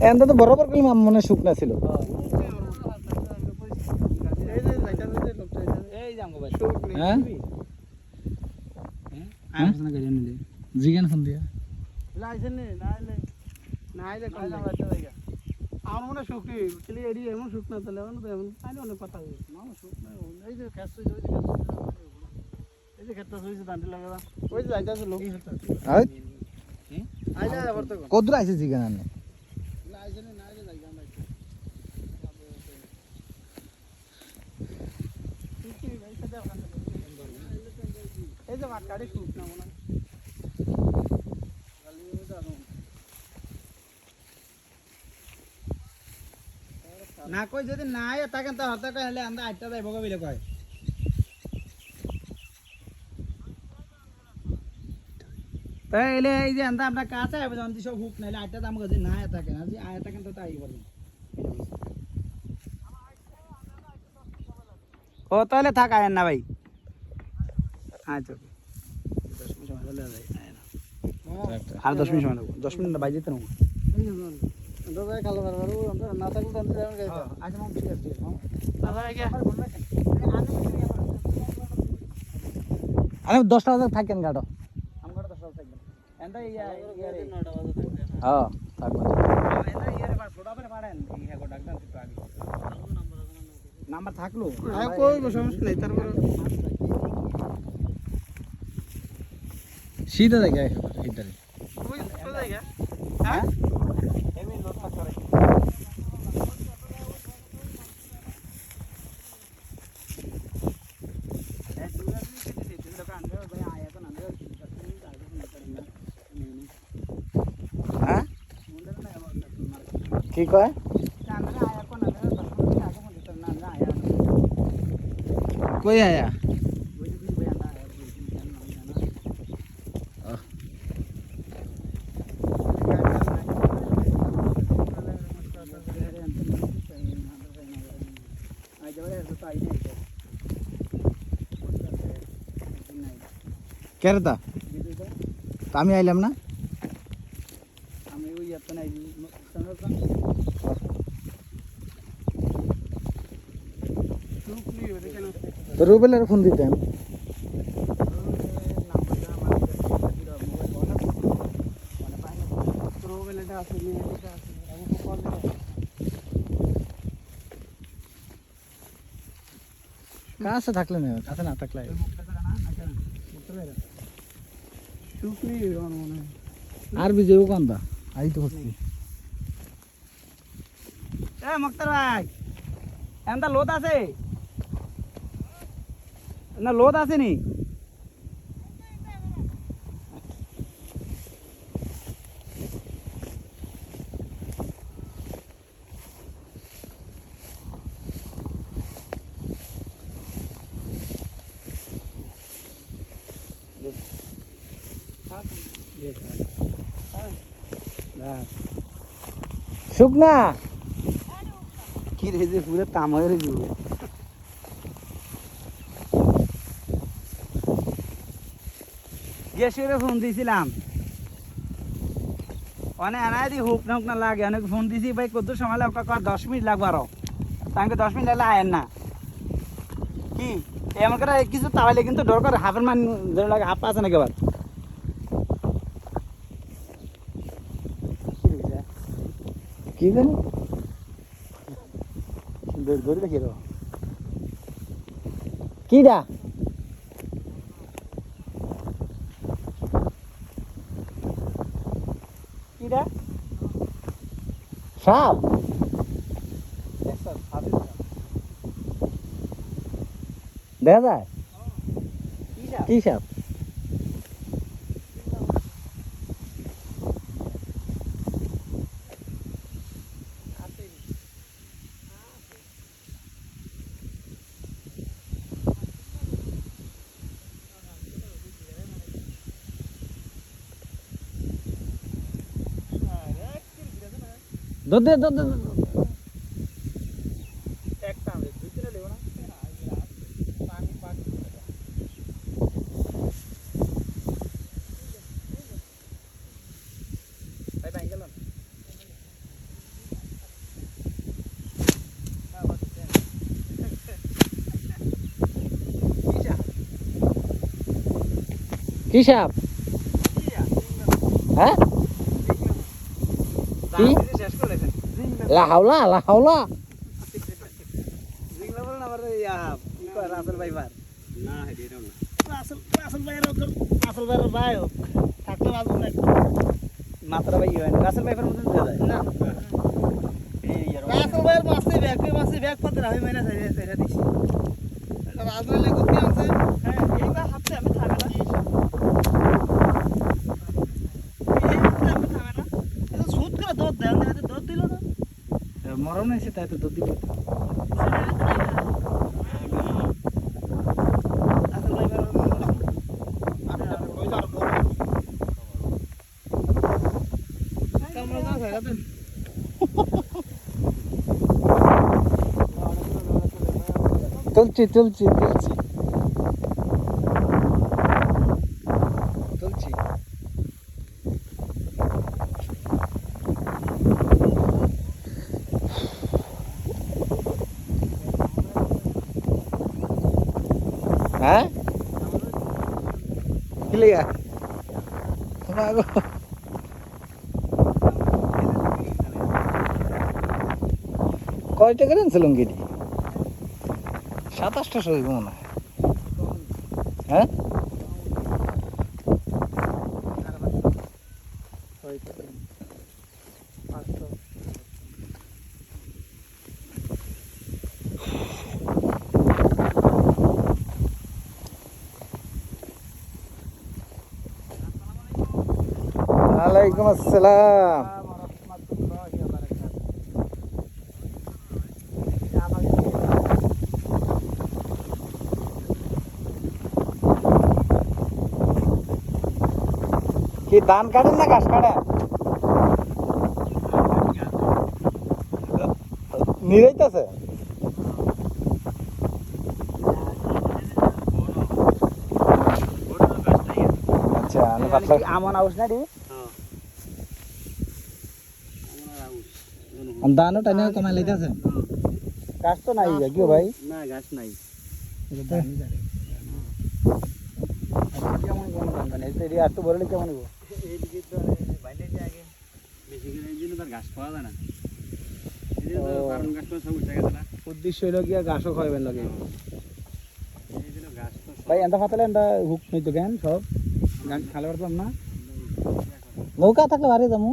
এনটা তো বরাবর কই মনে শুকনা ছিল হ্যাঁ জিগান ফোন দিয়া আমার মনে শুকনি ছেলে এড়িয়ে এমন শুকনা তাহলে এমন তাহলে অনেক কথা হবে এই যে খেত এই যে খেতটা হয়েছে দাঁড়ি লাগাবা ওই যে যাইতেছে লোক কদ্দুর আইছে জিগান আনে এই যে মাঠ কাটি শুকনা মনে না কই যদি না আয় তাকেন তো হতে কইলে আমরা 8টা যাইব কইলে কয় তাইলে এই যে আমরা আমরা কাছে আইব যখন সব হুক নাইলে 8টা দাম যদি না আয় তাকেন আজি আয় তাকেন তো তাই বলেন ও তাহলে থাক আয়েন না ভাই আচ্ছা 10 মিনিট সময় চলে যায় আর 10 মিনিট সময় লাগবে 10 মিনিট বাই যেতে নেব দাদা খালো বারবার আমরা না থাকলে তো আমরা যাবেন গাইতে আজ মন ঠিক আছে দাদা আগে আরে 10টা বাজে থাকেন গাড়ো আমরা 10 টাকা থাকবেন এন্ড ইয়া 9টা বাজে থাকবেন হ্যাঁ থাকবেন এন্ড ইয়ারে বার ফটো আপনি পারেন এই হ্যাঁ ডাক্তার একটু আগে নাম্বার থাকলো হ্যাঁ কই সমস্যা নাই তারপর सीधा जाएगा इधर ওই তো জায়গা হ্যাঁ এমনি লোড পাস করে हाँ की कहे कोई आया क्या रहता আমি আইলাম না আমি ওই আপনি নাই তো রুবেলের ফোন দিতেন কাছে থাকলে না কাছে না থাকলে আর বিজয় কান্দা আই তো হচ্ছে এ মুক্তার ভাই এন্টা লোদ আছে না লোদ আছে নি শুকনা কি রে যে পুরো তামারে যাবে গ্যাসের ফোন দিছিলাম অনেক আনাই দি হুক না লাগে অনেক ফোন দিছি ভাই কত সময় লাগবে 10 মিনিট লাগবে আরো তাকে 10 মিনিট লাগলে আয়েন না কি এমন করে কিছু তাহলে কিন্তু দরকার হাফের মান যেন লাগে হাফ আছে নাকি আবার কি জানি ধরে দেখি রে কিডা কিডা সাপ দেখা যায় কি সাপ দে একটা দুই তিনটা লেবো না পানি পাক কি সাপ? হ্যাঁ কি? শেষ করেছেন লাহাওলা লাহাওলা জিংলা বলেন আবার রাসেল ভাইবার না হেডিটাও না রাসেল ভাইয়ের রাসেল ভাইয়ের ভাই থাকলে বাজবো না মাত্রা ভাই হয় রাসেল ভাইয়ের মতন দেওয়া যায় না রাসেল ভাইয়ের মাসে ব্যাগ পথে আমি মেরে ছেড়ে দিছি রাজলে কপি আছে হ্যাঁ এইবার হাতে আমি থাকে না এই হাতে আমি থাকে না এটা সুদ করে দুধ দেন হাতে দুধ দিল না মরণ এসে তাই তো দুধ দিব তুলছি তুলছি তুলছি তুলছি হ্যাঁ কি লেগা কয় টাকা আনছে লুঙ্গিটি? 27টাশো হইব মনে হয়। হ্যাঁ ওয়ালাইকুম আসসালাম। কি ধান কাটেন না ঘাস কাটেন? নিরাইতেছে আচ্ছা আমন আউস না রে ধানও টাইনে কমাই লাইতেছে। গাছ তো নাই কি ভাই না গাছ নাই কেমন কোন ধান এই আর তো বড়লে কেমন হইব এইদিকে তো বাইরে যে আগে বেশি করে এই জন্য তার ঘাস পাওয়া যায় না এই জন্য কারণ গাছ তো সব উঠে গেছে না উদ্দেশ্য হলো কি ঘাসও খাওয়াবেন লাগে এই জন্য ঘাস তো ভাই এন্ডা ফাতালে এন্ডা হুক নই তো জ্ঞান সব গান খালে পারতাম না নৌকা থাকলে বাড়ি যাবো।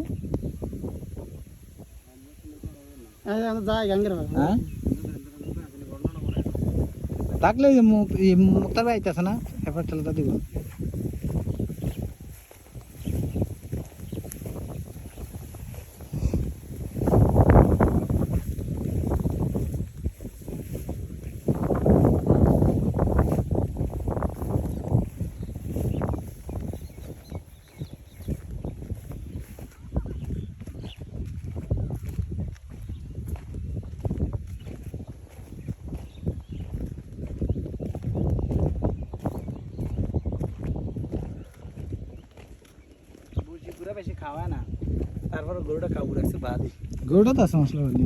যাই গাঙ্গের হ্যাঁ থাকলে মুক্তার ভাই আইতেছে না এবার চলে দিব। বেশি খাওয়ায় না তারপর গরুটা কাবু রাখছে বাদি গরুটা তো আছে মশলা হলি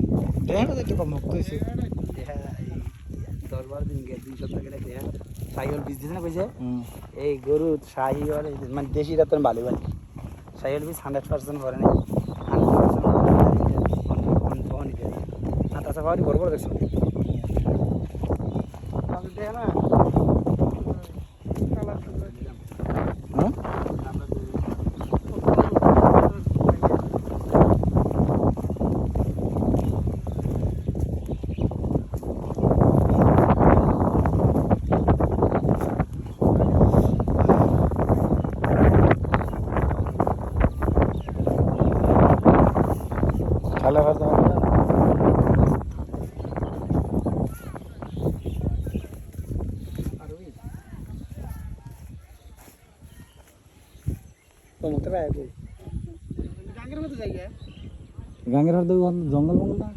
দেখাটা একটু কম মুক্ত হয়েছে 10-12 দিন গেলে 2 সপ্তাহ গেলে দেয়া সাইহল বীজ দিছে না কইছে এই গরু সাইহল মানে দেশিটা তো ভালো ভালো সাইহল বীজ 100% করে না 100% ফোনই দেয় আর তাছাড়া বড় বড় দেখছো আমি দেখ না হ্যাঁ খালে ভাত গাঙ্গের হাত জঙ্গল মঙ্গল না